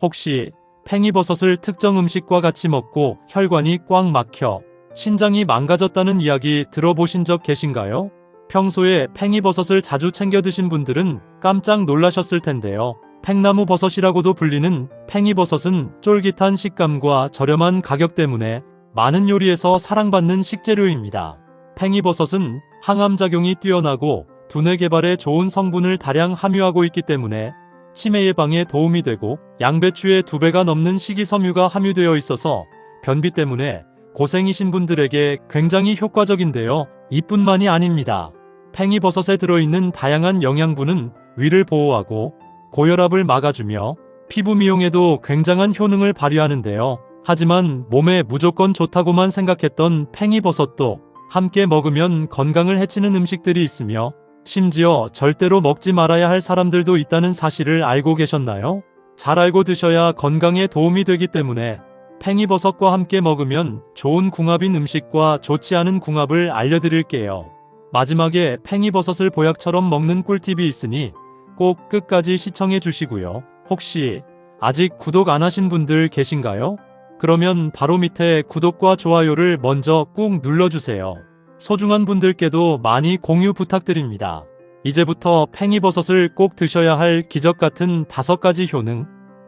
혹시 팽이버섯을 특정 음식과 같이 먹고 혈관이 꽉 막혀 신장이 망가졌다는 이야기 들어보신 적 계신가요? 평소에 팽이버섯을 자주 챙겨 드신 분들은 깜짝 놀라셨을 텐데요. 팽나무 버섯이라고도 불리는 팽이버섯은 쫄깃한 식감과 저렴한 가격 때문에 많은 요리에서 사랑받는 식재료입니다. 팽이버섯은 항암작용이 뛰어나고 두뇌 개발에 좋은 성분을 다량 함유하고 있기 때문에 치매 예방에 도움이 되고 양배추의 2배가 넘는 식이섬유가 함유되어 있어서 변비 때문에 고생이신 분들에게 굉장히 효과적인데요. 이뿐만이 아닙니다. 팽이버섯에 들어있는 다양한 영양분은 위를 보호하고 고혈압을 막아주며 피부 미용에도 굉장한 효능을 발휘하는데요. 하지만 몸에 무조건 좋다고만 생각했던 팽이버섯도 함께 먹으면 건강을 해치는 음식들이 있으며 심지어 절대로 먹지 말아야 할 사람들도 있다는 사실을 알고 계셨나요? 잘 알고 드셔야 건강에 도움이 되기 때문에 팽이버섯과 함께 먹으면 좋은 궁합인 음식과 좋지 않은 궁합을 알려드릴게요. 마지막에 팽이버섯을 보약처럼 먹는 꿀팁이 있으니 꼭 끝까지 시청해 주시고요. 혹시 아직 구독 안 하신 분들 계신가요? 그러면 바로 밑에 구독과 좋아요를 먼저 꾹 눌러주세요. 소중한 분들께도 많이 공유 부탁드립니다. 이제부터 팽이버섯을 꼭 드셔야 할 기적같은 5가지 효능,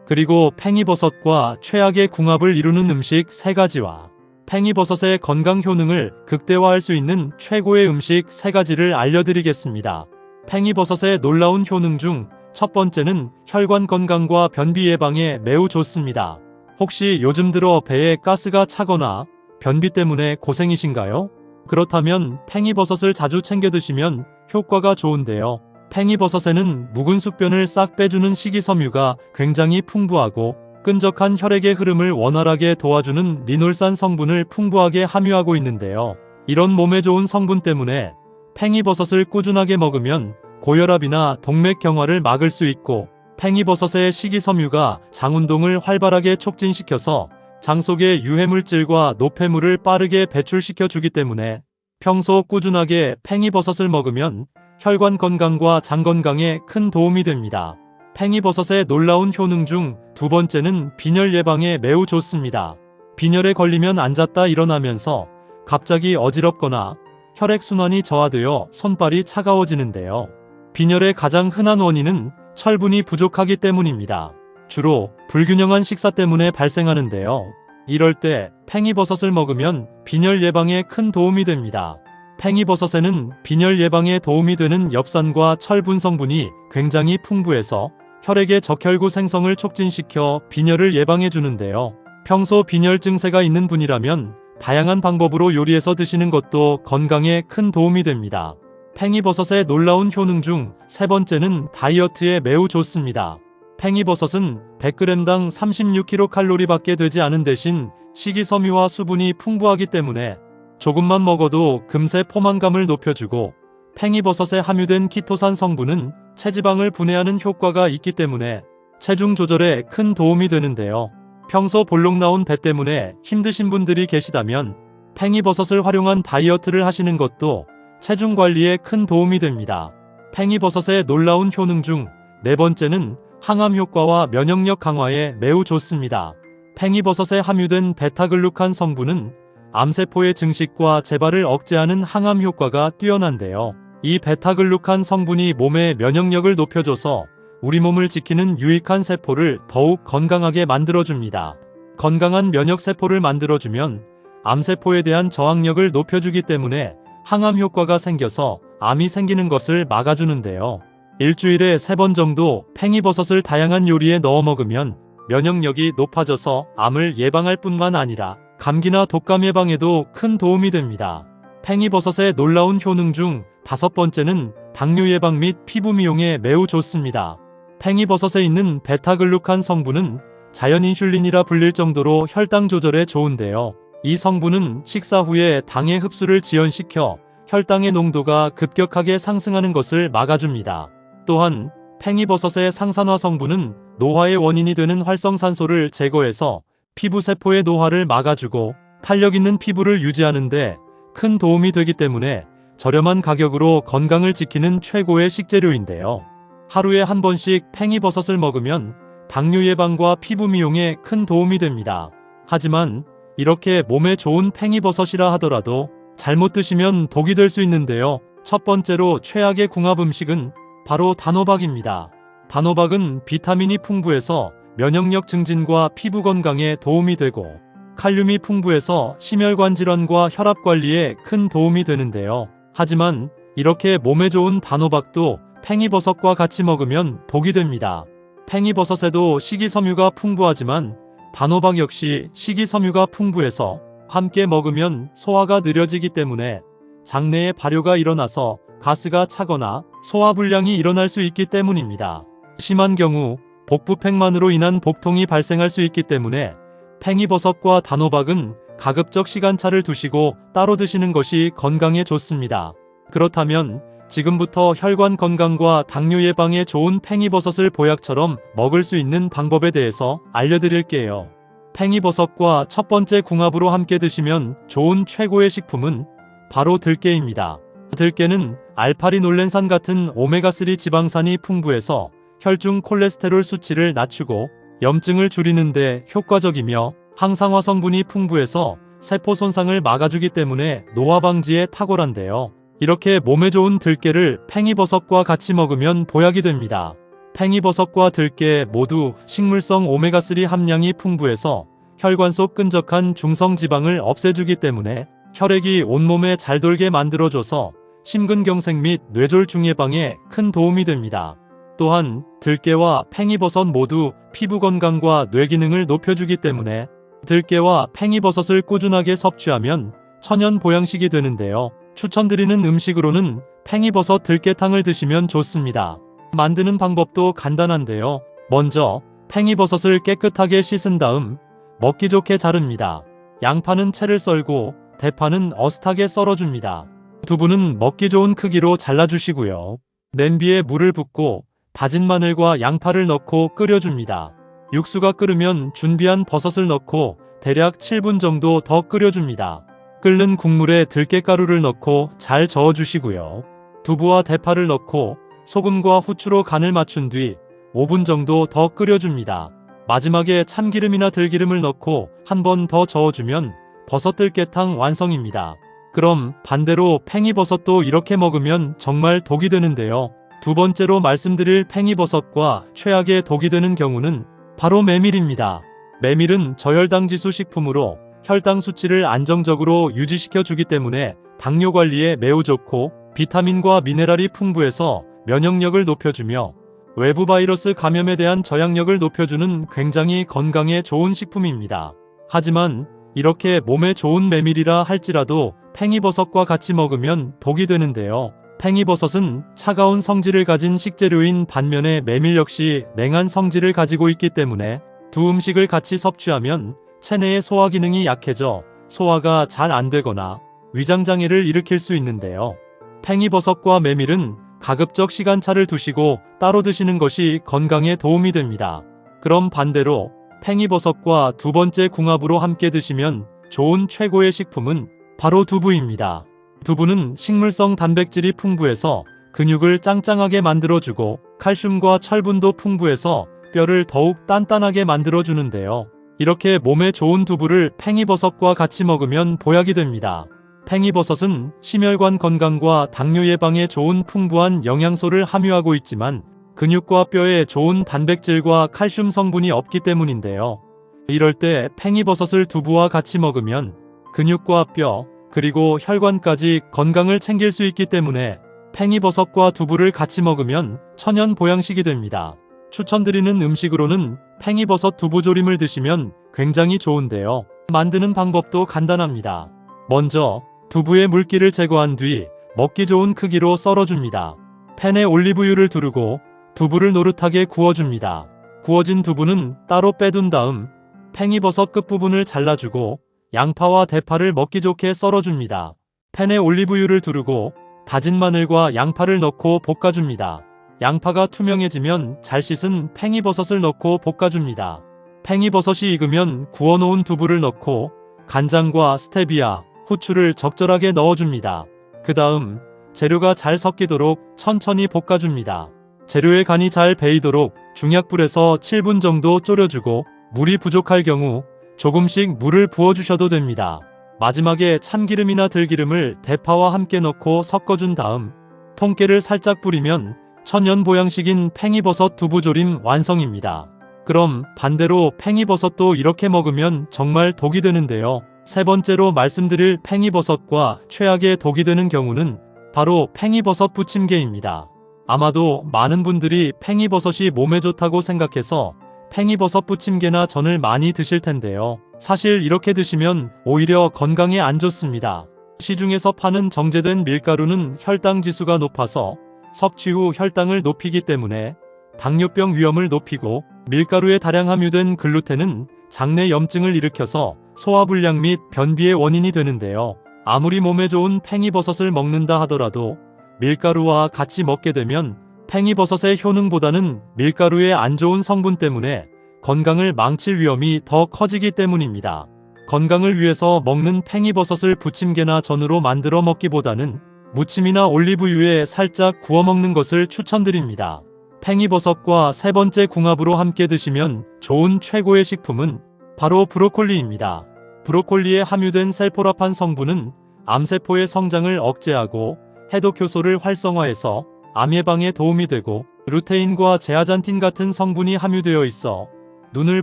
그리고 팽이버섯과 최악의 궁합을 이루는 음식 3가지와 팽이버섯의 건강 효능을 극대화할 수 있는 최고의 음식 3가지를 알려드리겠습니다. 팽이버섯의 놀라운 효능 중 첫 번째는 혈관 건강과 변비 예방에 매우 좋습니다. 혹시 요즘 들어 배에 가스가 차거나 변비 때문에 고생이신가요? 그렇다면 팽이버섯을 자주 챙겨 드시면 효과가 좋은데요. 팽이버섯에는 묵은 숙변을 싹 빼주는 식이섬유가 굉장히 풍부하고 끈적한 혈액의 흐름을 원활하게 도와주는 리놀산 성분을 풍부하게 함유하고 있는데요. 이런 몸에 좋은 성분 때문에 팽이버섯을 꾸준하게 먹으면 고혈압이나 동맥경화를 막을 수 있고 팽이버섯의 식이섬유가 장운동을 활발하게 촉진시켜서 장 속의 유해물질과 노폐물을 빠르게 배출시켜 주기 때문에 평소 꾸준하게 팽이버섯을 먹으면 혈관 건강과 장 건강에 큰 도움이 됩니다. 팽이버섯의 놀라운 효능 중 2번째는 빈혈 예방에 매우 좋습니다. 빈혈에 걸리면 앉았다 일어나면서 갑자기 어지럽거나 혈액순환이 저하되어 손발이 차가워지는데요. 빈혈의 가장 흔한 원인은 철분이 부족하기 때문입니다. 주로 불균형한 식사 때문에 발생하는데요. 이럴 때 팽이버섯을 먹으면 빈혈 예방에 큰 도움이 됩니다. 팽이버섯에는 빈혈 예방에 도움이 되는 엽산과 철분 성분이 굉장히 풍부해서 혈액의 적혈구 생성을 촉진시켜 빈혈을 예방해 주는데요. 평소 빈혈 증세가 있는 분이라면 다양한 방법으로 요리해서 드시는 것도 건강에 큰 도움이 됩니다. 팽이버섯의 놀라운 효능 중 3번째는 다이어트에 매우 좋습니다. 팽이버섯은 100g당 36kcal 밖에 되지 않은 대신 식이섬유와 수분이 풍부하기 때문에 조금만 먹어도 금세 포만감을 높여주고 팽이버섯에 함유된 키토산 성분은 체지방을 분해하는 효과가 있기 때문에 체중 조절에 큰 도움이 되는데요. 평소 볼록 나온 배 때문에 힘드신 분들이 계시다면 팽이버섯을 활용한 다이어트를 하시는 것도 체중 관리에 큰 도움이 됩니다. 팽이버섯의 놀라운 효능 중 4번째는 항암 효과와 면역력 강화에 매우 좋습니다. 팽이버섯에 함유된 베타글루칸 성분은 암세포의 증식과 재발을 억제하는 항암 효과가 뛰어난데요. 이 베타글루칸 성분이 몸의 면역력을 높여줘서 우리 몸을 지키는 유익한 세포를 더욱 건강하게 만들어줍니다. 건강한 면역세포를 만들어주면 암세포에 대한 저항력을 높여주기 때문에 항암 효과가 생겨서 암이 생기는 것을 막아주는데요. 일주일에 3번 정도 팽이버섯을 다양한 요리에 넣어 먹으면 면역력이 높아져서 암을 예방할 뿐만 아니라 감기나 독감 예방에도 큰 도움이 됩니다. 팽이버섯의 놀라운 효능 중 5번째는 당뇨 예방 및 피부 미용에 매우 좋습니다. 팽이버섯에 있는 베타글루칸 성분은 자연 인슐린이라 불릴 정도로 혈당 조절에 좋은데요. 이 성분은 식사 후에 당의 흡수를 지연시켜 혈당의 농도가 급격하게 상승하는 것을 막아줍니다. 또한 팽이버섯의 상산화 성분은 노화의 원인이 되는 활성산소를 제거해서 피부세포의 노화를 막아주고 탄력 있는 피부를 유지하는 데 큰 도움이 되기 때문에 저렴한 가격으로 건강을 지키는 최고의 식재료인데요. 하루에 한 번씩 팽이버섯을 먹으면 당뇨 예방과 피부 미용에 큰 도움이 됩니다. 하지만 이렇게 몸에 좋은 팽이버섯이라 하더라도 잘못 드시면 독이 될 수 있는데요. 첫 번째로 최악의 궁합 음식은 바로 단호박입니다. 단호박은 비타민이 풍부해서 면역력 증진과 피부 건강에 도움이 되고 칼륨이 풍부해서 심혈관 질환과 혈압 관리에 큰 도움이 되는데요. 하지만 이렇게 몸에 좋은 단호박도 팽이버섯과 같이 먹으면 독이 됩니다. 팽이버섯에도 식이섬유가 풍부하지만 단호박 역시 식이섬유가 풍부해서 함께 먹으면 소화가 느려지기 때문에 장내에 발효가 일어나서 가스가 차거나 소화불량이 일어날 수 있기 때문입니다. 심한 경우 복부팽만으로 인한 복통이 발생할 수 있기 때문에 팽이버섯과 단호박은 가급적 시간차를 두시고 따로 드시는 것이 건강에 좋습니다. 그렇다면 지금부터 혈관 건강과 당뇨 예방에 좋은 팽이버섯을 보약처럼 먹을 수 있는 방법에 대해서 알려드릴게요. 팽이버섯과 첫 번째 궁합으로 함께 드시면 좋은 최고의 식품은 바로 들깨입니다. 들깨는 알파리놀렌산 같은 오메가3 지방산이 풍부해서 혈중 콜레스테롤 수치를 낮추고 염증을 줄이는 데 효과적이며 항산화 성분이 풍부해서 세포 손상을 막아주기 때문에 노화 방지에 탁월한데요. 이렇게 몸에 좋은 들깨를 팽이버섯과 같이 먹으면 보약이 됩니다. 팽이버섯과 들깨 모두 식물성 오메가3 함량이 풍부해서 혈관 속 끈적한 중성지방을 없애주기 때문에 혈액이 온몸에 잘 돌게 만들어줘서 심근경색 및 뇌졸중 예방에 큰 도움이 됩니다. 또한 들깨와 팽이버섯 모두 피부 건강과 뇌 기능을 높여주기 때문에 들깨와 팽이버섯을 꾸준하게 섭취하면 천연 보양식이 되는데요. 추천드리는 음식으로는 팽이버섯 들깨탕을 드시면 좋습니다. 만드는 방법도 간단한데요. 먼저 팽이버섯을 깨끗하게 씻은 다음 먹기 좋게 자릅니다. 양파는 채를 썰고 대파는 어슷하게 썰어줍니다. 두부는 먹기 좋은 크기로 잘라주시고요. 냄비에 물을 붓고 다진 마늘과 양파를 넣고 끓여줍니다. 육수가 끓으면 준비한 버섯을 넣고 대략 7분 정도 더 끓여줍니다. 끓는 국물에 들깨가루를 넣고 잘 저어주시고요. 두부와 대파를 넣고 소금과 후추로 간을 맞춘 뒤 5분 정도 더 끓여줍니다. 마지막에 참기름이나 들기름을 넣고 한 번 더 저어주면 버섯 들깨탕 완성입니다. 그럼 반대로 팽이버섯도 이렇게 먹으면 정말 독이 되는데요. 두 번째로 말씀드릴 팽이버섯과 최악의 독이 되는 경우는 바로 메밀입니다. 메밀은 저혈당 지수 식품으로 혈당 수치를 안정적으로 유지시켜 주기 때문에 당뇨 관리에 매우 좋고 비타민과 미네랄이 풍부해서 면역력을 높여주며 외부 바이러스 감염에 대한 저항력을 높여주는 굉장히 건강에 좋은 식품입니다. 하지만 이렇게 몸에 좋은 메밀이라 할지라도 팽이버섯과 같이 먹으면 독이 되는데요. 팽이버섯은 차가운 성질을 가진 식재료인 반면에 메밀 역시 냉한 성질을 가지고 있기 때문에 두 음식을 같이 섭취하면 체내의 소화 기능이 약해져 소화가 잘 안 되거나 위장장애를 일으킬 수 있는데요. 팽이버섯과 메밀은 가급적 시간차를 두시고 따로 드시는 것이 건강에 도움이 됩니다. 그럼 반대로 팽이버섯과 두 번째 궁합으로 함께 드시면 좋은 최고의 식품은 바로 두부입니다. 두부는 식물성 단백질이 풍부해서 근육을 짱짱하게 만들어주고 칼슘과 철분도 풍부해서 뼈를 더욱 단단하게 만들어주는데요. 이렇게 몸에 좋은 두부를 팽이버섯과 같이 먹으면 보약이 됩니다. 팽이버섯은 심혈관 건강과 당뇨 예방에 좋은 풍부한 영양소를 함유하고 있지만 근육과 뼈에 좋은 단백질과 칼슘 성분이 없기 때문인데요. 이럴 때 팽이버섯을 두부와 같이 먹으면 근육과 뼈, 그리고 혈관까지 건강을 챙길 수 있기 때문에 팽이버섯과 두부를 같이 먹으면 천연 보양식이 됩니다. 추천드리는 음식으로는 팽이버섯 두부조림을 드시면 굉장히 좋은데요. 만드는 방법도 간단합니다. 먼저 두부의 물기를 제거한 뒤 먹기 좋은 크기로 썰어줍니다. 팬에 올리브유를 두르고 두부를 노릇하게 구워줍니다. 구워진 두부는 따로 빼둔 다음 팽이버섯 끝부분을 잘라주고 양파와 대파를 먹기 좋게 썰어줍니다. 팬에 올리브유를 두르고 다진 마늘과 양파를 넣고 볶아줍니다. 양파가 투명해지면 잘 씻은 팽이버섯을 넣고 볶아줍니다. 팽이버섯이 익으면 구워놓은 두부를 넣고 간장과 스테비아, 후추를 적절하게 넣어줍니다. 그 다음 재료가 잘 섞이도록 천천히 볶아줍니다. 재료에 간이 잘 배이도록 중약불에서 7분 정도 졸여주고 물이 부족할 경우 조금씩 물을 부어주셔도 됩니다. 마지막에 참기름이나 들기름을 대파와 함께 넣고 섞어준 다음 통깨를 살짝 뿌리면 천연 보양식인 팽이버섯 두부조림 완성입니다. 그럼 반대로 팽이버섯도 이렇게 먹으면 정말 독이 되는데요. 세 번째로 말씀드릴 팽이버섯과 최악의 독이 되는 경우는 바로 팽이버섯 부침개입니다. 아마도 많은 분들이 팽이버섯이 몸에 좋다고 생각해서 팽이버섯 부침개나 전을 많이 드실 텐데요. 사실 이렇게 드시면 오히려 건강에 안 좋습니다. 시중에서 파는 정제된 밀가루는 혈당 지수가 높아서 섭취 후 혈당을 높이기 때문에 당뇨병 위험을 높이고, 밀가루에 다량 함유된 글루텐은 장내 염증을 일으켜서 소화불량 및 변비의 원인이 되는데요. 아무리 몸에 좋은 팽이버섯을 먹는다 하더라도 밀가루와 같이 먹게 되면 팽이버섯의 효능보다는 밀가루의 안 좋은 성분 때문에 건강을 망칠 위험이 더 커지기 때문입니다. 건강을 위해서 먹는 팽이버섯을 부침개나 전으로 만들어 먹기보다는 무침이나 올리브유에 살짝 구워 먹는 것을 추천드립니다. 팽이버섯과 세 번째 궁합으로 함께 드시면 좋은 최고의 식품은 바로 브로콜리입니다. 브로콜리에 함유된 셀포라판 성분은 암세포의 성장을 억제하고 해독효소를 활성화해서 암 예방에 도움이 되고, 루테인과 제아잔틴 같은 성분이 함유되어 있어 눈을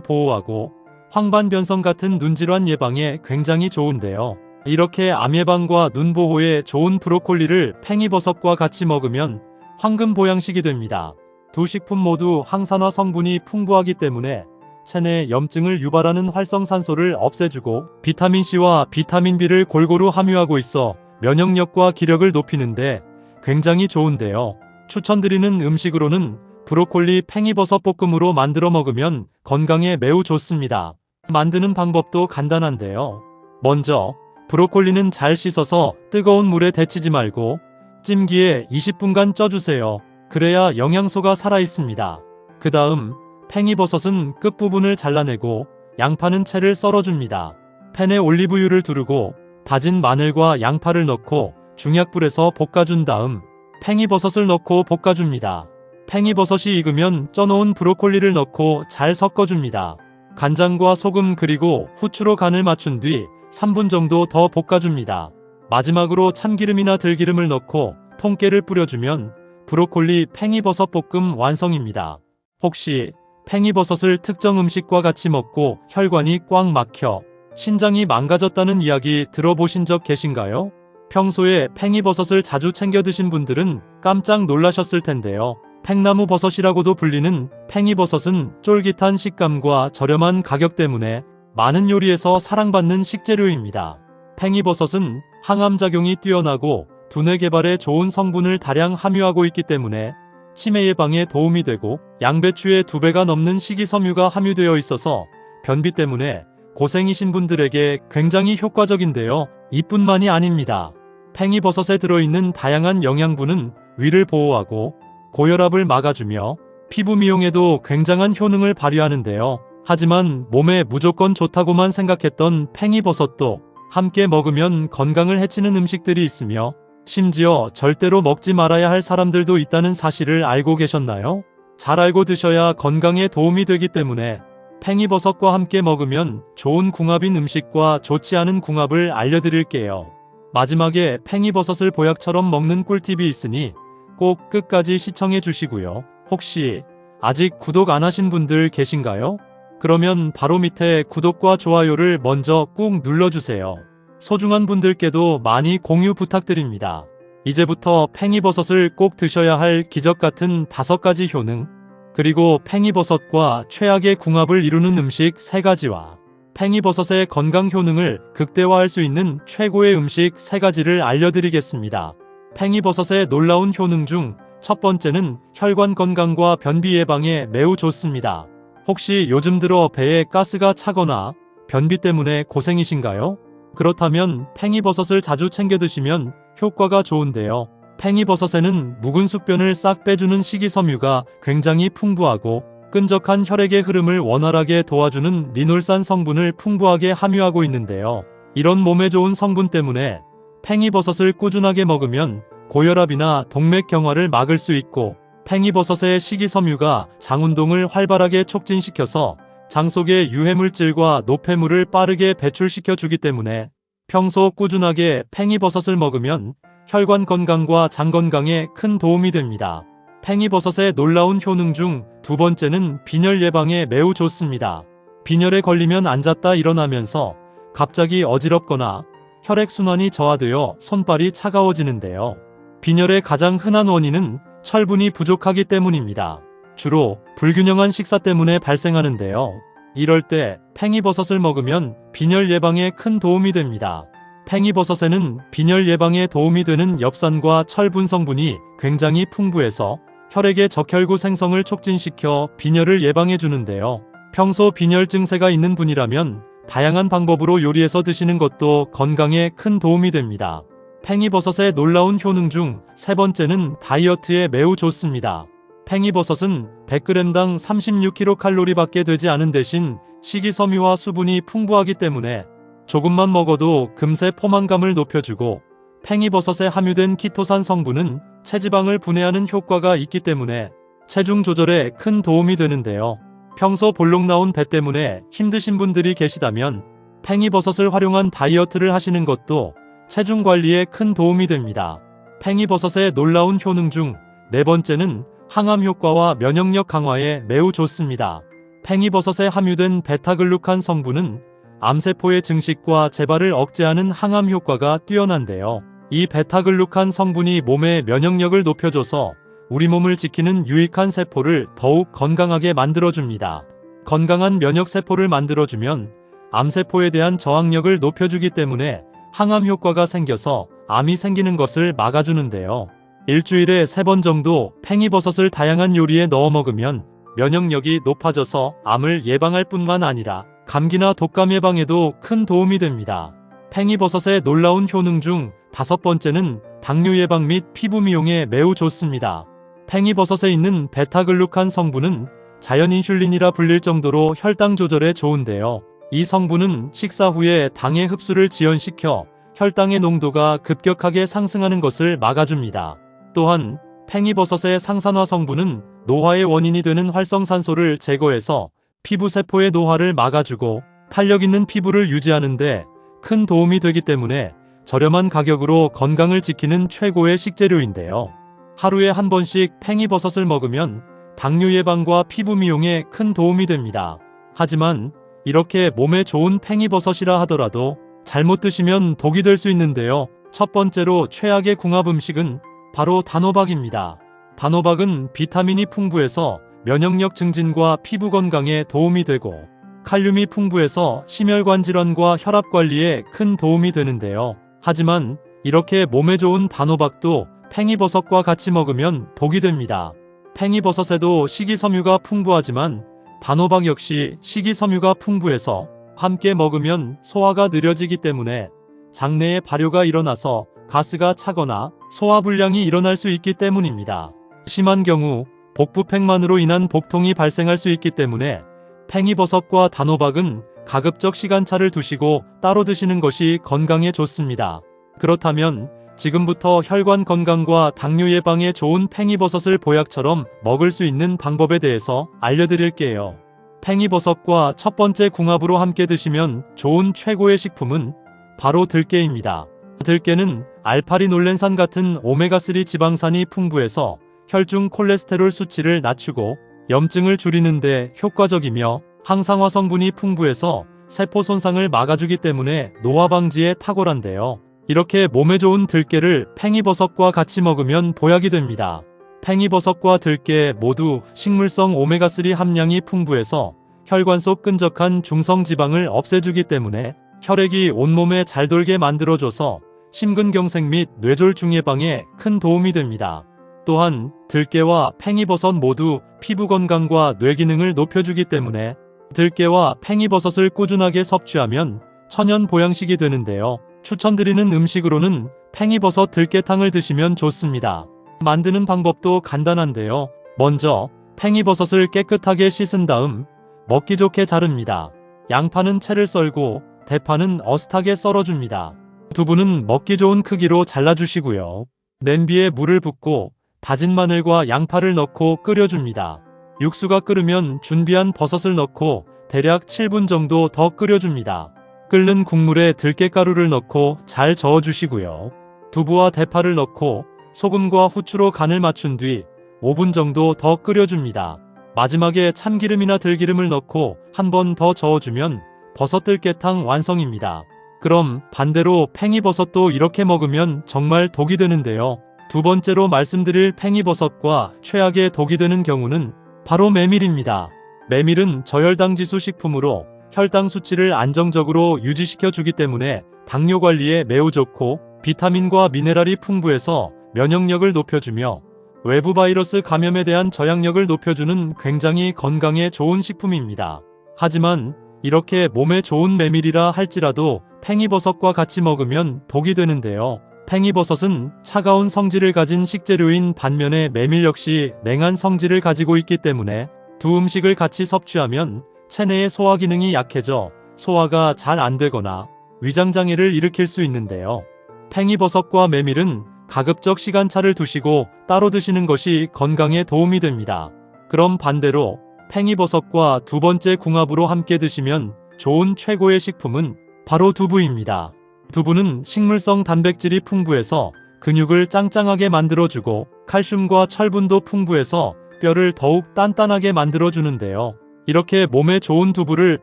보호하고 황반변성 같은 눈질환 예방에 굉장히 좋은데요. 이렇게 암 예방과 눈 보호에 좋은 브로콜리를 팽이버섯과 같이 먹으면 황금 보양식이 됩니다. 두 식품 모두 항산화 성분이 풍부하기 때문에 체내 염증을 유발하는 활성산소를 없애주고 비타민C와 비타민 B를 골고루 함유하고 있어 면역력과 기력을 높이는데 굉장히 좋은데요. 추천드리는 음식으로는 브로콜리 팽이버섯 볶음으로 만들어 먹으면 건강에 매우 좋습니다. 만드는 방법도 간단한데요. 먼저 브로콜리는 잘 씻어서 뜨거운 물에 데치지 말고 찜기에 20분간 쪄주세요. 그래야 영양소가 살아있습니다. 그 다음 팽이버섯은 끝부분을 잘라내고 양파는 채를 썰어줍니다. 팬에 올리브유를 두르고 다진 마늘과 양파를 넣고 중약불에서 볶아준 다음 팽이버섯을 넣고 볶아줍니다. 팽이버섯이 익으면 쪄놓은 브로콜리를 넣고 잘 섞어줍니다. 간장과 소금 그리고 후추로 간을 맞춘 뒤 3분 정도 더 볶아줍니다. 마지막으로 참기름이나 들기름을 넣고 통깨를 뿌려주면 브로콜리 팽이버섯 볶음 완성입니다. 혹시 팽이버섯을 특정 음식과 같이 먹고 혈관이 꽉 막혀 신장이 망가졌다는 이야기 들어보신 적 계신가요? 평소에 팽이버섯을 자주 챙겨 드신 분들은 깜짝 놀라셨을 텐데요. 팽나무 버섯이라고도 불리는 팽이버섯은 쫄깃한 식감과 저렴한 가격 때문에 많은 요리에서 사랑받는 식재료입니다. 팽이버섯은 항암작용이 뛰어나고 두뇌 개발에 좋은 성분을 다량 함유하고 있기 때문에 치매 예방에 도움이 되고, 양배추의 2배가 넘는 식이섬유가 함유되어 있어서 변비 때문에 고생이신 분들에게 굉장히 효과적인데요. 이뿐만이 아닙니다. 팽이버섯에 들어있는 다양한 영양분은 위를 보호하고 고혈압을 막아주며 피부 미용에도 굉장한 효능을 발휘하는데요. 하지만 몸에 무조건 좋다고만 생각했던 팽이버섯도 함께 먹으면 건강을 해치는 음식들이 있으며 심지어 절대로 먹지 말아야 할 사람들도 있다는 사실을 알고 계셨나요? 잘 알고 드셔야 건강에 도움이 되기 때문에 팽이버섯과 함께 먹으면 좋은 궁합인 음식과 좋지 않은 궁합을 알려드릴게요. 마지막에 팽이버섯을 보약처럼 먹는 꿀팁이 있으니 꼭 끝까지 시청해 주시고요. 혹시 아직 구독 안 하신 분들 계신가요? 그러면 바로 밑에 구독과 좋아요를 먼저 꾹 눌러주세요. 소중한 분들께도 많이 공유 부탁드립니다. 이제부터 팽이버섯을 꼭 드셔야 할 기적같은 5가지 효능, 그리고 팽이버섯과 최악의 궁합을 이루는 음식 3가지와 팽이버섯의 건강 효능을 극대화할 수 있는 최고의 음식 3가지를 알려드리겠습니다. 팽이버섯의 놀라운 효능 중 첫 번째는 혈관 건강과 변비 예방에 매우 좋습니다. 혹시 요즘 들어 배에 가스가 차거나 변비 때문에 고생이신가요? 그렇다면 팽이버섯을 자주 챙겨 드시면 효과가 좋은데요. 팽이버섯에는 묵은 숙변을 싹 빼주는 식이섬유가 굉장히 풍부하고 끈적한 혈액의 흐름을 원활하게 도와주는 리놀산 성분을 풍부하게 함유하고 있는데요. 이런 몸에 좋은 성분 때문에 팽이버섯을 꾸준하게 먹으면 고혈압이나 동맥경화를 막을 수 있고 팽이버섯의 식이섬유가 장운동을 활발하게 촉진시켜서 장 속의 유해물질과 노폐물을 빠르게 배출시켜 주기 때문에 평소 꾸준하게 팽이버섯을 먹으면 혈관 건강과 장 건강에 큰 도움이 됩니다. 팽이버섯의 놀라운 효능 중 두 번째는 빈혈 예방에 매우 좋습니다. 빈혈에 걸리면 앉았다 일어나면서 갑자기 어지럽거나 혈액순환이 저하되어 손발이 차가워지는데요. 빈혈의 가장 흔한 원인은 철분이 부족하기 때문입니다. 주로 불균형한 식사 때문에 발생하는데요. 이럴 때 팽이버섯을 먹으면 빈혈 예방에 큰 도움이 됩니다. 팽이버섯에는 빈혈 예방에 도움이 되는 엽산과 철분 성분이 굉장히 풍부해서 혈액의 적혈구 생성을 촉진시켜 빈혈을 예방해 주는데요. 평소 빈혈 증세가 있는 분이라면 다양한 방법으로 요리해서 드시는 것도 건강에 큰 도움이 됩니다. 팽이버섯의 놀라운 효능 중 세 번째는 다이어트에 매우 좋습니다. 팽이버섯은 100g당 36kcal 밖에 되지 않은 대신 식이섬유와 수분이 풍부하기 때문에 조금만 먹어도 금세 포만감을 높여주고, 팽이버섯에 함유된 키토산 성분은 체지방을 분해하는 효과가 있기 때문에 체중 조절에 큰 도움이 되는데요. 평소 볼록 나온 배 때문에 힘드신 분들이 계시다면 팽이버섯을 활용한 다이어트를 하시는 것도 체중 관리에 큰 도움이 됩니다. 팽이버섯의 놀라운 효능 중 네 번째는 항암 효과와 면역력 강화에 매우 좋습니다. 팽이버섯에 함유된 베타글루칸 성분은 암세포의 증식과 재발을 억제하는 항암 효과가 뛰어난데요. 이 베타글루칸 성분이 몸의 면역력을 높여줘서 우리 몸을 지키는 유익한 세포를 더욱 건강하게 만들어줍니다. 건강한 면역세포를 만들어주면 암세포에 대한 저항력을 높여주기 때문에 항암 효과가 생겨서 암이 생기는 것을 막아주는데요. 일주일에 3번 정도 팽이버섯을 다양한 요리에 넣어 먹으면 면역력이 높아져서 암을 예방할 뿐만 아니라 감기나 독감 예방에도 큰 도움이 됩니다. 팽이버섯의 놀라운 효능 중 5번째는 당뇨 예방 및 피부 미용에 매우 좋습니다. 팽이버섯에 있는 베타글루칸 성분은 자연 인슐린이라 불릴 정도로 혈당 조절에 좋은데요. 이 성분은 식사 후에 당의 흡수를 지연시켜 혈당의 농도가 급격하게 상승하는 것을 막아줍니다. 또한 팽이버섯의 상산화 성분은 노화의 원인이 되는 활성산소를 제거해서 피부세포의 노화를 막아주고 탄력 있는 피부를 유지하는 데 큰 도움이 되기 때문에 저렴한 가격으로 건강을 지키는 최고의 식재료인데요. 하루에 한 번씩 팽이버섯을 먹으면 당뇨 예방과 피부 미용에 큰 도움이 됩니다. 하지만 이렇게 몸에 좋은 팽이버섯이라 하더라도 잘못 드시면 독이 될 수 있는데요. 첫 번째로 최악의 궁합 음식은 바로 단호박입니다. 단호박은 비타민이 풍부해서 면역력 증진과 피부 건강에 도움이 되고, 칼륨이 풍부해서 심혈관 질환과 혈압 관리에 큰 도움이 되는데요. 하지만 이렇게 몸에 좋은 단호박도 팽이버섯과 같이 먹으면 독이 됩니다. 팽이버섯에도 식이섬유가 풍부하지만 단호박 역시 식이섬유가 풍부해서 함께 먹으면 소화가 느려지기 때문에 장내에 발효가 일어나서 가스가 차거나 소화불량이 일어날 수 있기 때문입니다. 심한 경우 복부팽만으로 인한 복통이 발생할 수 있기 때문에 팽이버섯과 단호박은 가급적 시간차를 두시고 따로 드시는 것이 건강에 좋습니다. 그렇다면 지금부터 혈관 건강과 당뇨 예방에 좋은 팽이버섯을 보약처럼 먹을 수 있는 방법에 대해서 알려드릴게요. 팽이버섯과 첫 번째 궁합으로 함께 드시면 좋은 최고의 식품은 바로 들깨입니다. 들깨는 알파리놀렌산 같은 오메가3 지방산이 풍부해서 혈중 콜레스테롤 수치를 낮추고 염증을 줄이는 데 효과적이며, 항산화 성분이 풍부해서 세포 손상을 막아주기 때문에 노화 방지에 탁월한데요. 이렇게 몸에 좋은 들깨를 팽이버섯과 같이 먹으면 보약이 됩니다. 팽이버섯과 들깨 모두 식물성 오메가3 함량이 풍부해서 혈관 속 끈적한 중성지방을 없애주기 때문에 혈액이 온몸에 잘 돌게 만들어줘서 심근경색 및 뇌졸중 예방에 큰 도움이 됩니다. 또한 들깨와 팽이버섯 모두 피부 건강과 뇌 기능을 높여주기 때문에 들깨와 팽이버섯을 꾸준하게 섭취하면 천연 보양식이 되는데요. 추천드리는 음식으로는 팽이버섯 들깨탕을 드시면 좋습니다. 만드는 방법도 간단한데요. 먼저 팽이버섯을 깨끗하게 씻은 다음 먹기 좋게 자릅니다. 양파는 채를 썰고 대파는 어슷하게 썰어줍니다. 두부는 먹기 좋은 크기로 잘라주시고요. 냄비에 물을 붓고 다진 마늘과 양파를 넣고 끓여줍니다. 육수가 끓으면 준비한 버섯을 넣고 대략 7분 정도 더 끓여줍니다. 끓는 국물에 들깨가루를 넣고 잘 저어주시고요. 두부와 대파를 넣고 소금과 후추로 간을 맞춘 뒤 5분 정도 더 끓여줍니다. 마지막에 참기름이나 들기름을 넣고 한 번 더 저어주면 버섯 들깨탕 완성입니다. 그럼 반대로 팽이버섯도 이렇게 먹으면 정말 독이 되는데요. 두 번째로 말씀드릴 팽이버섯과 최악의 독이 되는 경우는 바로 메밀입니다. 메밀은 저혈당 지수 식품으로 혈당 수치를 안정적으로 유지시켜 주기 때문에 당뇨 관리에 매우 좋고 비타민과 미네랄이 풍부해서 면역력을 높여주며 외부 바이러스 감염에 대한 저항력을 높여주는 굉장히 건강에 좋은 식품입니다. 하지만 이렇게 몸에 좋은 메밀이라 할지라도 팽이버섯과 같이 먹으면 독이 되는데요. 팽이버섯은 차가운 성질을 가진 식재료인 반면에 메밀 역시 냉한 성질을 가지고 있기 때문에 두 음식을 같이 섭취하면 체내의 소화 기능이 약해져 소화가 잘 안 되거나 위장장애를 일으킬 수 있는데요. 팽이버섯과 메밀은 가급적 시간차를 두시고 따로 드시는 것이 건강에 도움이 됩니다. 그럼 반대로 팽이버섯과 두 번째 궁합으로 함께 드시면 좋은 최고의 식품은 바로 두부입니다. 두부는 식물성 단백질이 풍부해서 근육을 짱짱하게 만들어주고 칼슘과 철분도 풍부해서 뼈를 더욱 단단하게 만들어주는데요. 이렇게 몸에 좋은 두부를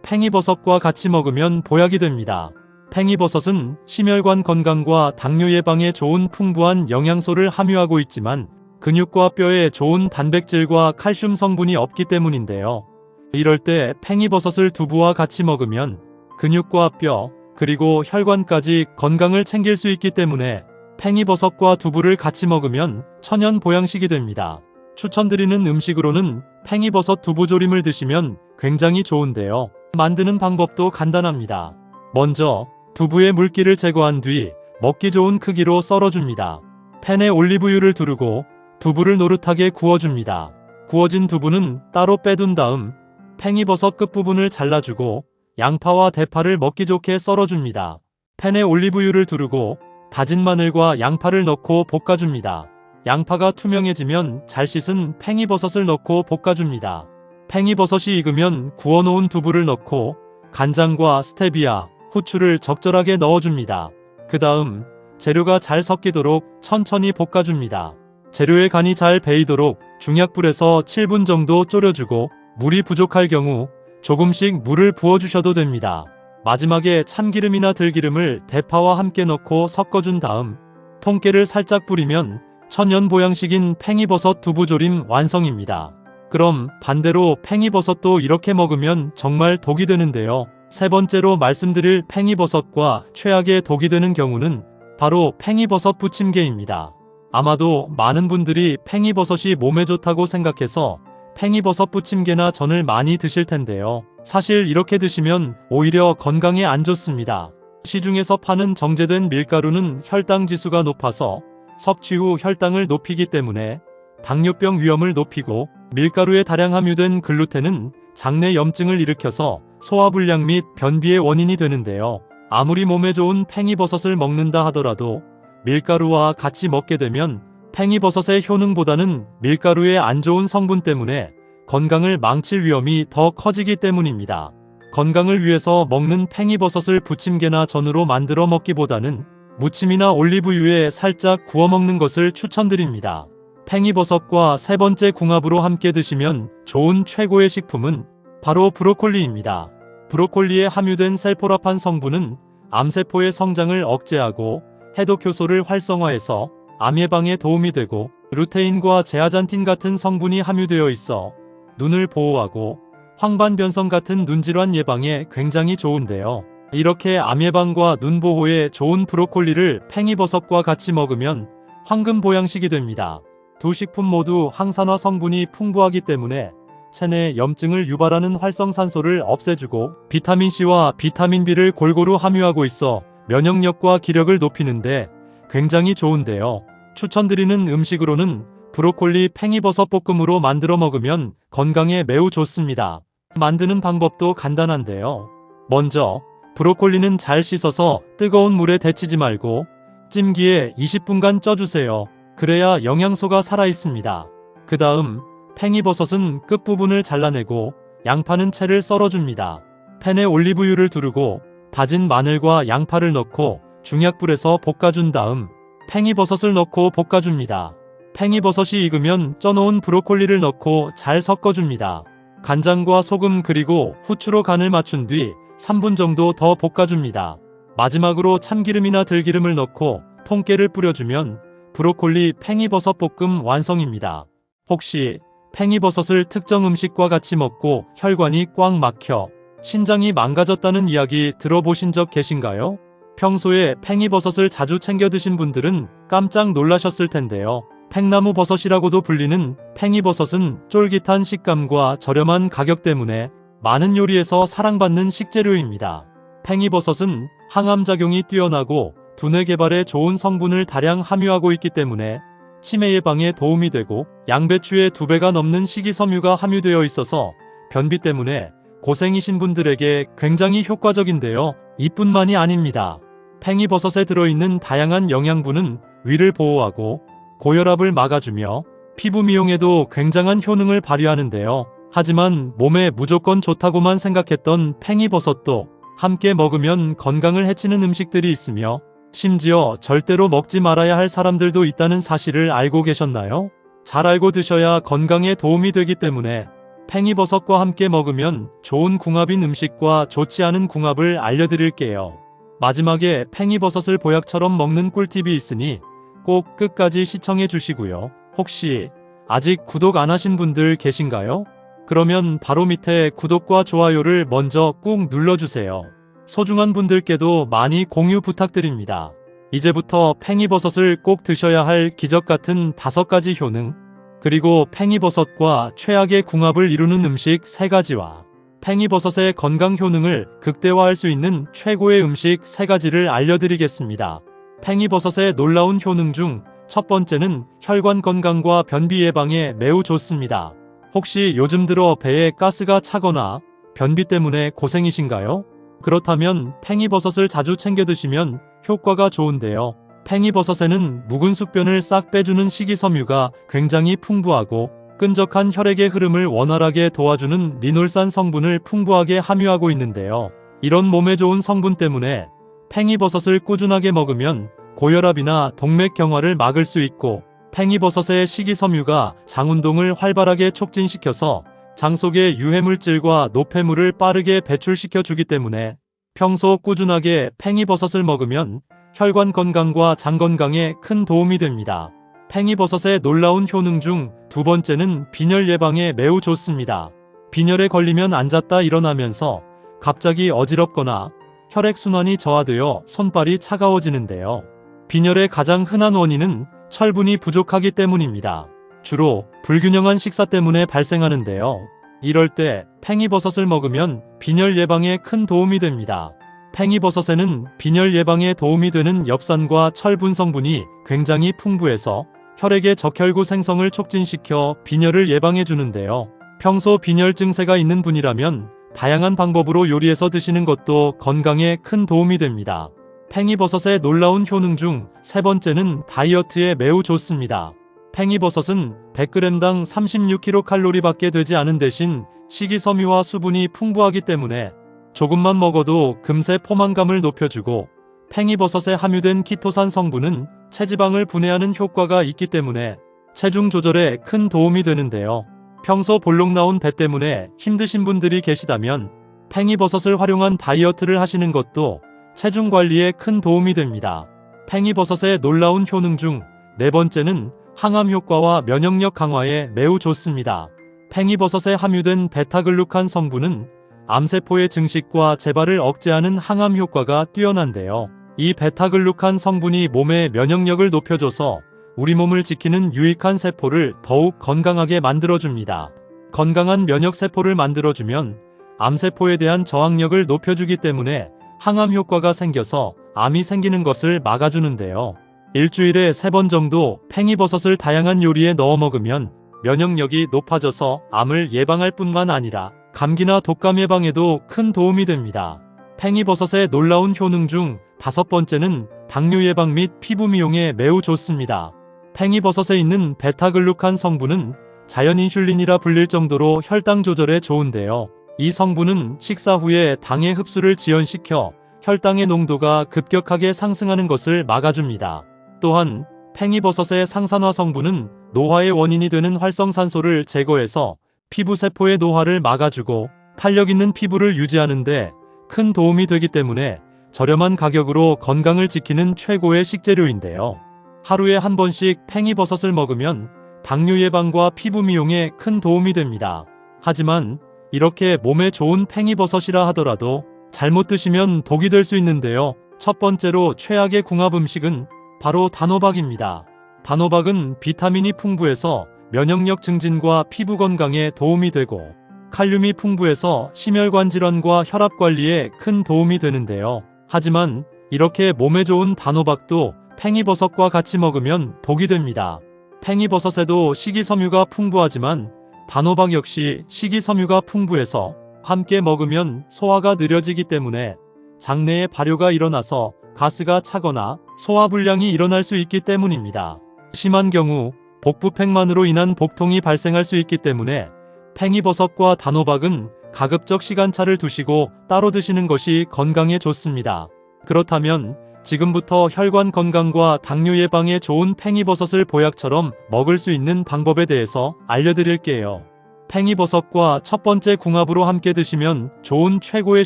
팽이버섯과 같이 먹으면 보약이 됩니다. 팽이버섯은 심혈관 건강과 당뇨 예방에 좋은 풍부한 영양소를 함유하고 있지만 근육과 뼈에 좋은 단백질과 칼슘 성분이 없기 때문인데요. 이럴 때 팽이버섯을 두부와 같이 먹으면 근육과 뼈, 그리고 혈관까지 건강을 챙길 수 있기 때문에 팽이버섯과 두부를 같이 먹으면 천연 보양식이 됩니다. 추천드리는 음식으로는 팽이버섯 두부조림을 드시면 굉장히 좋은데요. 만드는 방법도 간단합니다. 먼저 두부의 물기를 제거한 뒤 먹기 좋은 크기로 썰어줍니다. 팬에 올리브유를 두르고 두부를 노릇하게 구워줍니다. 구워진 두부는 따로 빼둔 다음 팽이버섯 끝부분을 잘라주고 양파와 대파를 먹기 좋게 썰어줍니다. 팬에 올리브유를 두르고 다진 마늘과 양파를 넣고 볶아줍니다. 양파가 투명해지면 잘 씻은 팽이버섯을 넣고 볶아줍니다. 팽이버섯이 익으면 구워놓은 두부를 넣고 간장과 스테비아, 후추를 적절하게 넣어줍니다. 그 다음 재료가 잘 섞이도록 천천히 볶아줍니다. 재료의 간이 잘 배이도록 중약불에서 7분 정도 졸여주고 물이 부족할 경우 조금씩 물을 부어주셔도 됩니다. 마지막에 참기름이나 들기름을 대파와 함께 넣고 섞어준 다음 통깨를 살짝 뿌리면 천연 보양식인 팽이버섯 두부조림 완성입니다. 그럼 반대로 팽이버섯도 이렇게 먹으면 정말 독이 되는데요. 세 번째로 말씀드릴 팽이버섯과 최악의 독이 되는 경우는 바로 팽이버섯 부침개입니다. 아마도 많은 분들이 팽이버섯이 몸에 좋다고 생각해서 팽이버섯 부침개나 전을 많이 드실 텐데요. 사실 이렇게 드시면 오히려 건강에 안 좋습니다. 시중에서 파는 정제된 밀가루는 혈당 지수가 높아서 섭취 후 혈당을 높이기 때문에 당뇨병 위험을 높이고 밀가루에 다량 함유된 글루텐은 장내 염증을 일으켜서 소화불량 및 변비의 원인이 되는데요. 아무리 몸에 좋은 팽이버섯을 먹는다 하더라도 밀가루와 같이 먹게 되면 팽이버섯의 효능보다는 밀가루의 안 좋은 성분 때문에 건강을 망칠 위험이 더 커지기 때문입니다. 건강을 위해서 먹는 팽이버섯을 부침개나 전으로 만들어 먹기보다는 무침이나 올리브유에 살짝 구워 먹는 것을 추천드립니다. 팽이버섯과 세 번째 궁합으로 함께 드시면 좋은 최고의 식품은 바로 브로콜리입니다. 브로콜리에 함유된 셀포라판 성분은 암세포의 성장을 억제하고 해독효소를 활성화해서 암 예방에 도움이 되고 루테인과 제아잔틴 같은 성분이 함유되어 있어 눈을 보호하고 황반변성 같은 눈질환 예방에 굉장히 좋은데요. 이렇게 암 예방과 눈 보호에 좋은 브로콜리를 팽이버섯과 같이 먹으면 황금 보양식이 됩니다. 두 식품 모두 항산화 성분이 풍부하기 때문에 체내 염증을 유발하는 활성산소를 없애주고 비타민C와 비타민B를 골고루 함유하고 있어 면역력과 기력을 높이는데 굉장히 좋은데요. 추천드리는 음식으로는 브로콜리 팽이버섯 볶음으로 만들어 먹으면 건강에 매우 좋습니다. 만드는 방법도 간단한데요. 먼저 브로콜리는 잘 씻어서 뜨거운 물에 데치지 말고 찜기에 20분간 쪄주세요. 그래야 영양소가 살아있습니다. 그 다음 팽이버섯은 끝부분을 잘라내고 양파는 채를 썰어줍니다. 팬에 올리브유를 두르고 다진 마늘과 양파를 넣고 중약불에서 볶아준 다음 팽이버섯을 넣고 볶아줍니다. 팽이버섯이 익으면 쪄놓은 브로콜리를 넣고 잘 섞어줍니다. 간장과 소금 그리고 후추로 간을 맞춘 뒤 3분 정도 더 볶아줍니다. 마지막으로 참기름이나 들기름을 넣고 통깨를 뿌려주면 브로콜리 팽이버섯 볶음 완성입니다. 혹시 팽이버섯을 특정 음식과 같이 먹고 혈관이 꽉 막혀 신장이 망가졌다는 이야기 들어보신 적 계신가요? 평소에 팽이버섯을 자주 챙겨 드신 분들은 깜짝 놀라셨을 텐데요. 팽나무 버섯이라고도 불리는 팽이버섯은 쫄깃한 식감과 저렴한 가격 때문에 많은 요리에서 사랑받는 식재료입니다. 팽이버섯은 항암작용이 뛰어나고 두뇌 개발에 좋은 성분을 다량 함유하고 있기 때문에 치매 예방에 도움이 되고 양배추의 2배가 넘는 식이섬유가 함유되어 있어서 변비 때문에 고생이신 분들에게 굉장히 효과적인데요. 이뿐만이 아닙니다. 팽이버섯에 들어있는 다양한 영양분은 위를 보호하고 고혈압을 막아주며 피부 미용에도 굉장한 효능을 발휘하는데요. 하지만 몸에 무조건 좋다고만 생각했던 팽이버섯도 함께 먹으면 건강을 해치는 음식들이 있으며 심지어 절대로 먹지 말아야 할 사람들도 있다는 사실을 알고 계셨나요? 잘 알고 드셔야 건강에 도움이 되기 때문에 팽이버섯과 함께 먹으면 좋은 궁합인 음식과 좋지 않은 궁합을 알려드릴게요. 마지막에 팽이버섯을 보약처럼 먹는 꿀팁이 있으니 꼭 끝까지 시청해 주시고요. 혹시 아직 구독 안 하신 분들 계신가요? 그러면 바로 밑에 구독과 좋아요를 먼저 꾹 눌러주세요. 소중한 분들께도 많이 공유 부탁드립니다. 이제부터 팽이버섯을 꼭 드셔야 할 기적같은 5가지 효능, 그리고 팽이버섯과 최악의 궁합을 이루는 음식 3가지와 팽이버섯의 건강 효능을 극대화할 수 있는 최고의 음식 3가지를 알려드리겠습니다. 팽이버섯의 놀라운 효능 중 첫 번째는 혈관 건강과 변비 예방에 매우 좋습니다. 혹시 요즘 들어 배에 가스가 차거나 변비 때문에 고생이신가요? 그렇다면 팽이버섯을 자주 챙겨 드시면 효과가 좋은데요. 팽이버섯에는 묵은 숙변을 싹 빼주는 식이섬유가 굉장히 풍부하고 끈적한 혈액의 흐름을 원활하게 도와주는 리놀산 성분을 풍부하게 함유하고 있는데요. 이런 몸에 좋은 성분 때문에 팽이버섯을 꾸준하게 먹으면 고혈압이나 동맥경화를 막을 수 있고 팽이버섯의 식이섬유가 장운동을 활발하게 촉진시켜서 장 속의 유해물질과 노폐물을 빠르게 배출시켜 주기 때문에 평소 꾸준하게 팽이버섯을 먹으면 혈관 건강과 장 건강에 큰 도움이 됩니다. 팽이버섯의 놀라운 효능 중 2번째는 빈혈 예방에 매우 좋습니다. 빈혈에 걸리면 앉았다 일어나면서 갑자기 어지럽거나 혈액순환이 저하되어 손발이 차가워지는데요. 빈혈의 가장 흔한 원인은 철분이 부족하기 때문입니다. 주로 불균형한 식사 때문에 발생하는데요. 이럴 때 팽이버섯을 먹으면 빈혈 예방에 큰 도움이 됩니다. 팽이버섯에는 빈혈 예방에 도움이 되는 엽산과 철분 성분이 굉장히 풍부해서 혈액의 적혈구 생성을 촉진시켜 빈혈을 예방해 주는데요. 평소 빈혈 증세가 있는 분이라면 다양한 방법으로 요리해서 드시는 것도 건강에 큰 도움이 됩니다. 팽이버섯의 놀라운 효능 중 3번째는 다이어트에 매우 좋습니다. 팽이버섯은 100g당 36kcal 밖에 되지 않은 대신 식이섬유와 수분이 풍부하기 때문에 조금만 먹어도 금세 포만감을 높여주고 팽이버섯에 함유된 키토산 성분은 체지방을 분해하는 효과가 있기 때문에 체중 조절에 큰 도움이 되는데요. 평소 볼록 나온 배 때문에 힘드신 분들이 계시다면 팽이버섯을 활용한 다이어트를 하시는 것도 체중 관리에 큰 도움이 됩니다. 팽이버섯의 놀라운 효능 중 4번째는 항암 효과와 면역력 강화에 매우 좋습니다. 팽이버섯에 함유된 베타글루칸 성분은 암세포의 증식과 재발을 억제하는 항암 효과가 뛰어난데요. 이 베타글루칸 성분이 몸의 면역력을 높여줘서 우리 몸을 지키는 유익한 세포를 더욱 건강하게 만들어줍니다. 건강한 면역세포를 만들어주면 암세포에 대한 저항력을 높여주기 때문에 항암 효과가 생겨서 암이 생기는 것을 막아주는데요. 일주일에 3번 정도 팽이버섯을 다양한 요리에 넣어 먹으면 면역력이 높아져서 암을 예방할 뿐만 아니라 감기나 독감 예방에도 큰 도움이 됩니다. 팽이버섯의 놀라운 효능 중 5번째는 당뇨 예방 및 피부 미용에 매우 좋습니다. 팽이버섯에 있는 베타글루칸 성분은 자연 인슐린이라 불릴 정도로 혈당 조절에 좋은데요. 이 성분은 식사 후에 당의 흡수를 지연시켜 혈당의 농도가 급격하게 상승하는 것을 막아줍니다. 또한 팽이버섯의 상산화 성분은 노화의 원인이 되는 활성산소를 제거해서 피부세포의 노화를 막아주고 탄력 있는 피부를 유지하는 데 큰 도움이 되기 때문에 저렴한 가격으로 건강을 지키는 최고의 식재료인데요. 하루에 한 번씩 팽이버섯을 먹으면 당뇨 예방과 피부 미용에 큰 도움이 됩니다. 하지만 이렇게 몸에 좋은 팽이버섯이라 하더라도 잘못 드시면 독이 될 수 있는데요. 첫 번째로 최악의 궁합 음식은 바로 단호박입니다. 단호박은 비타민이 풍부해서 면역력 증진과 피부 건강에 도움이 되고 칼륨이 풍부해서 심혈관 질환과 혈압 관리에 큰 도움이 되는데요. 하지만 이렇게 몸에 좋은 단호박도 팽이버섯과 같이 먹으면 독이 됩니다. 팽이버섯에도 식이섬유가 풍부하지만 단호박 역시 식이섬유가 풍부해서 함께 먹으면 소화가 느려지기 때문에 장내에 발효가 일어나서 가스가 차거나 소화불량이 일어날 수 있기 때문입니다. 심한 경우 복부팽만으로 인한 복통이 발생할 수 있기 때문에 팽이버섯과 단호박은 가급적 시간차를 두시고 따로 드시는 것이 건강에 좋습니다. 그렇다면 지금부터 혈관 건강과 당뇨 예방에 좋은 팽이버섯을 보약처럼 먹을 수 있는 방법에 대해서 알려드릴게요. 팽이버섯과 첫 번째 궁합으로 함께 드시면 좋은 최고의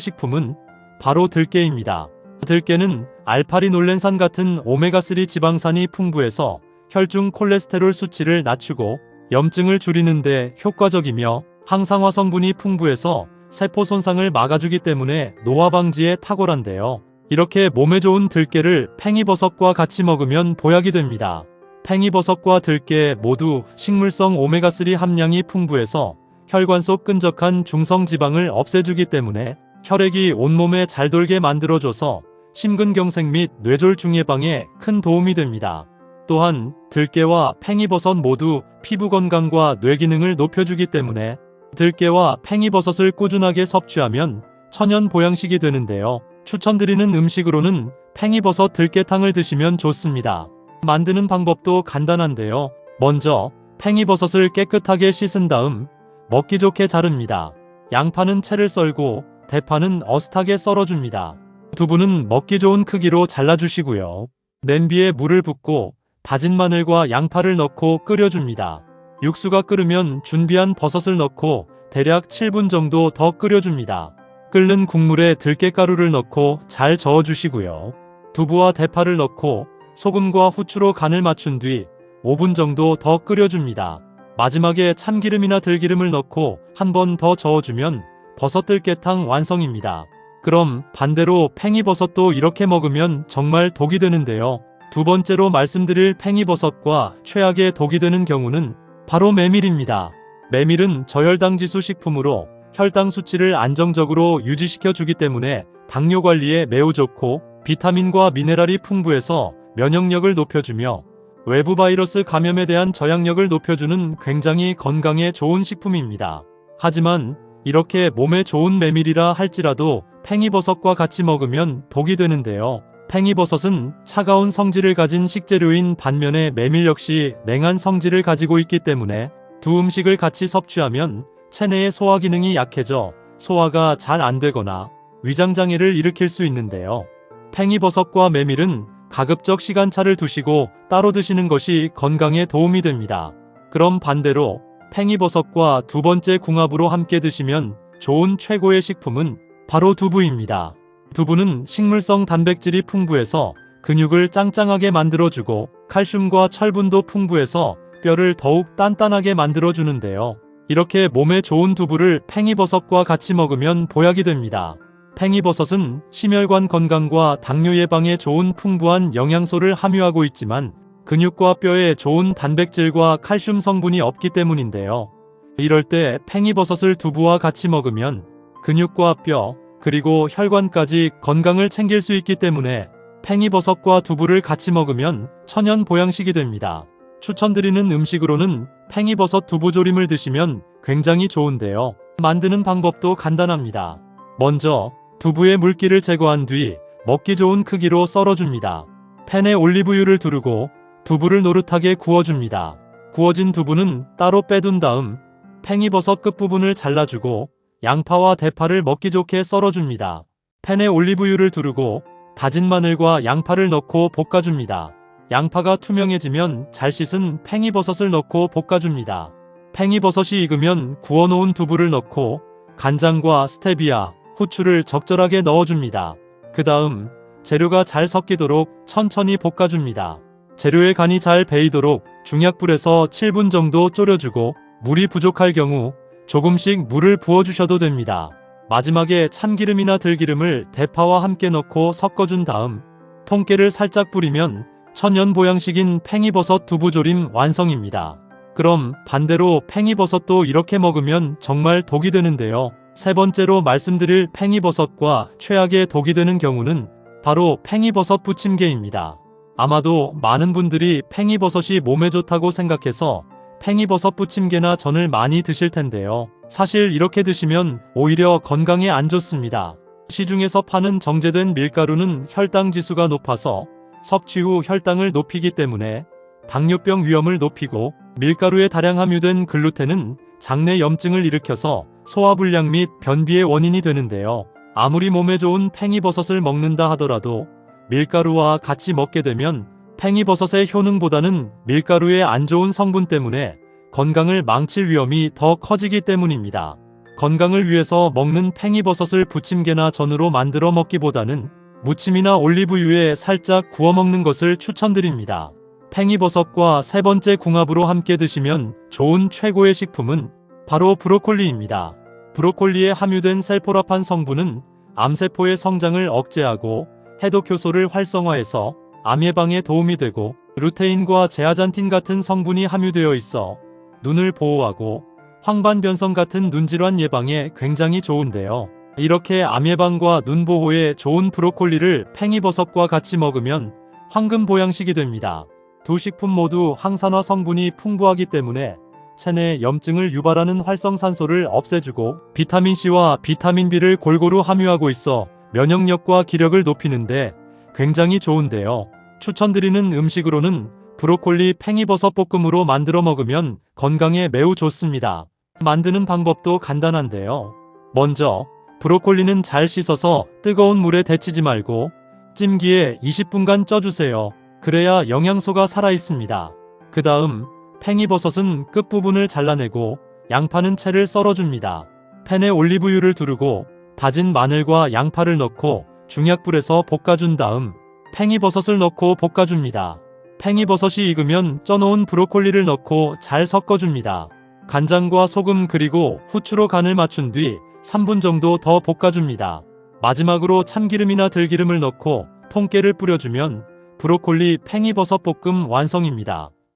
식품은 바로 들깨입니다. 들깨는 알파리놀렌산 같은 오메가3 지방산이 풍부해서 혈중 콜레스테롤 수치를 낮추고 염증을 줄이는 데 효과적이며 항산화 성분이 풍부해서 세포 손상을 막아주기 때문에 노화 방지에 탁월한데요. 이렇게 몸에 좋은 들깨를 팽이버섯과 같이 먹으면 보약이 됩니다. 팽이버섯과 들깨 모두 식물성 오메가3 함량이 풍부해서 혈관 속 끈적한 중성지방을 없애주기 때문에 혈액이 온몸에 잘 돌게 만들어줘서 심근경색 및 뇌졸중 예방에 큰 도움이 됩니다. 또한 들깨와 팽이버섯 모두 피부 건강과 뇌 기능을 높여주기 때문에 들깨와 팽이버섯을 꾸준하게 섭취하면 천연 보양식이 되는데요. 추천드리는 음식으로는 팽이버섯 들깨탕을 드시면 좋습니다. 만드는 방법도 간단한데요. 먼저 팽이버섯을 깨끗하게 씻은 다음 먹기 좋게 자릅니다. 양파는 채를 썰고 대파는 어슷하게 썰어줍니다. 두부는 먹기 좋은 크기로 잘라주시고요. 냄비에 물을 붓고 다진 마늘과 양파를 넣고 끓여줍니다. 육수가 끓으면 준비한 버섯을 넣고 대략 7분 정도 더 끓여줍니다. 끓는 국물에 들깨가루를 넣고 잘 저어주시고요. 두부와 대파를 넣고 소금과 후추로 간을 맞춘 뒤 5분 정도 더 끓여줍니다. 마지막에 참기름이나 들기름을 넣고 한 번 더 저어주면 버섯 들깨탕 완성입니다. 그럼 반대로 팽이버섯도 이렇게 먹으면 정말 독이 되는데요. 두 번째로 말씀드릴 팽이버섯과 최악의 독이 되는 경우는 바로 메밀입니다. 메밀은 저혈당 지수 식품으로 혈당 수치를 안정적으로 유지시켜 주기 때문에 당뇨 관리에 매우 좋고 비타민과 미네랄이 풍부해서 면역력을 높여주며 외부 바이러스 감염에 대한 저항력을 높여주는 굉장히 건강에 좋은 식품입니다. 하지만 이렇게 몸에 좋은 메밀이라 할지라도 팽이버섯과 같이 먹으면 독이 되는데요. 팽이버섯은 차가운 성질을 가진 식재료인 반면에 메밀 역시 냉한 성질을 가지고 있기 때문에 두 음식을 같이 섭취하면 체내의 소화 기능이 약해져 소화가 잘 안 되거나 위장장애를 일으킬 수 있는데요. 팽이버섯과 메밀은 가급적 시간차를 두시고 따로 드시는 것이 건강에 도움이 됩니다. 그럼 반대로 팽이버섯과 두 번째 궁합으로 함께 드시면 좋은 최고의 식품은 바로 두부입니다. 두부는 식물성 단백질이 풍부해서 근육을 짱짱하게 만들어주고 칼슘과 철분도 풍부해서 뼈를 더욱 단단하게 만들어주는데요. 이렇게 몸에 좋은 두부를 팽이버섯과 같이 먹으면 보약이 됩니다. 팽이버섯은 심혈관 건강과 당뇨 예방에 좋은 풍부한 영양소를 함유하고 있지만 근육과 뼈에 좋은 단백질과 칼슘 성분이 없기 때문인데요. 이럴 때 팽이버섯을 두부와 같이 먹으면 근육과 뼈, 그리고 혈관까지 건강을 챙길 수 있기 때문에 팽이버섯과 두부를 같이 먹으면 천연 보양식이 됩니다. 추천드리는 음식으로는 팽이버섯 두부조림을 드시면 굉장히 좋은데요. 만드는 방법도 간단합니다. 먼저 두부의 물기를 제거한 뒤 먹기 좋은 크기로 썰어줍니다. 팬에 올리브유를 두르고 두부를 노릇하게 구워줍니다. 구워진 두부는 따로 빼둔 다음 팽이버섯 끝부분을 잘라주고 양파와 대파를 먹기 좋게 썰어줍니다. 팬에 올리브유를 두르고 다진 마늘과 양파를 넣고 볶아줍니다. 양파가 투명해지면 잘 씻은 팽이버섯을 넣고 볶아줍니다. 팽이버섯이 익으면 구워놓은 두부를 넣고 간장과 스테비아, 후추를 적절하게 넣어줍니다. 그 다음 재료가 잘 섞이도록 천천히 볶아줍니다. 재료의 간이 잘 배이도록 중약불에서 7분 정도 졸여주고 물이 부족할 경우 조금씩 물을 부어주셔도 됩니다. 마지막에 참기름이나 들기름을 대파와 함께 넣고 섞어준 다음 통깨를 살짝 뿌리면 천연 보양식인 팽이버섯 두부조림 완성입니다. 그럼 반대로 팽이버섯도 이렇게 먹으면 정말 독이 되는데요. 세 번째로 말씀드릴 팽이버섯과 최악의 독이 되는 경우는 바로 팽이버섯 부침개입니다. 아마도 많은 분들이 팽이버섯이 몸에 좋다고 생각해서 팽이버섯 부침개나 전을 많이 드실 텐데요. 사실 이렇게 드시면 오히려 건강에 안 좋습니다. 시중에서 파는 정제된 밀가루는 혈당 지수가 높아서 섭취 후 혈당을 높이기 때문에 당뇨병 위험을 높이고, 밀가루에 다량 함유된 글루텐은 장내 염증을 일으켜서 소화불량 및 변비의 원인이 되는데요. 아무리 몸에 좋은 팽이버섯을 먹는다 하더라도 밀가루와 같이 먹게 되면 팽이버섯의 효능보다는 밀가루의 안 좋은 성분 때문에 건강을 망칠 위험이 더 커지기 때문입니다. 건강을 위해서 먹는 팽이버섯을 부침개나 전으로 만들어 먹기보다는 무침이나 올리브유에 살짝 구워 먹는 것을 추천드립니다. 팽이버섯과 세 번째 궁합으로 함께 드시면 좋은 최고의 식품은 바로 브로콜리입니다. 브로콜리에 함유된 셀포라판 성분은 암세포의 성장을 억제하고 해독효소를 활성화해서 암 예방에 도움이 되고, 루테인과 제아잔틴 같은 성분이 함유되어 있어 눈을 보호하고 황반변성 같은 눈질환 예방에 굉장히 좋은데요. 이렇게 암 예방과 눈 보호에 좋은 브로콜리를 팽이버섯과 같이 먹으면 황금 보양식이 됩니다. 두 식품 모두 항산화 성분이 풍부하기 때문에 체내 염증을 유발하는 활성산소를 없애주고 비타민C와 비타민 B를 골고루 함유하고 있어 면역력과 기력을 높이는데 굉장히 좋은데요. 추천드리는 음식으로는 브로콜리 팽이버섯 볶음으로 만들어 먹으면 건강에 매우 좋습니다. 만드는 방법도 간단한데요. 먼저 브로콜리는 잘 씻어서 뜨거운 물에 데치지 말고 찜기에 20분간 쪄주세요. 그래야 영양소가 살아있습니다. 그 다음 팽이버섯은 끝부분을 잘라내고 양파는 채를 썰어줍니다. 팬에 올리브유를 두르고 다진 마늘과 양파를 넣고 중약불에서 볶아준 다음 팽이버섯을 넣고 볶아줍니다. 팽이버섯이 익으면 쪄놓은 브로콜리를 넣고 잘 섞어줍니다. 간장과 소금 그리고 후추로 간을 맞춘 뒤 3분 정도 더 볶아줍니다. 마지막으로 참기름이나 들기름을 넣고 통깨를 뿌려주면 브로콜리 팽이버섯 볶음 완성입니다.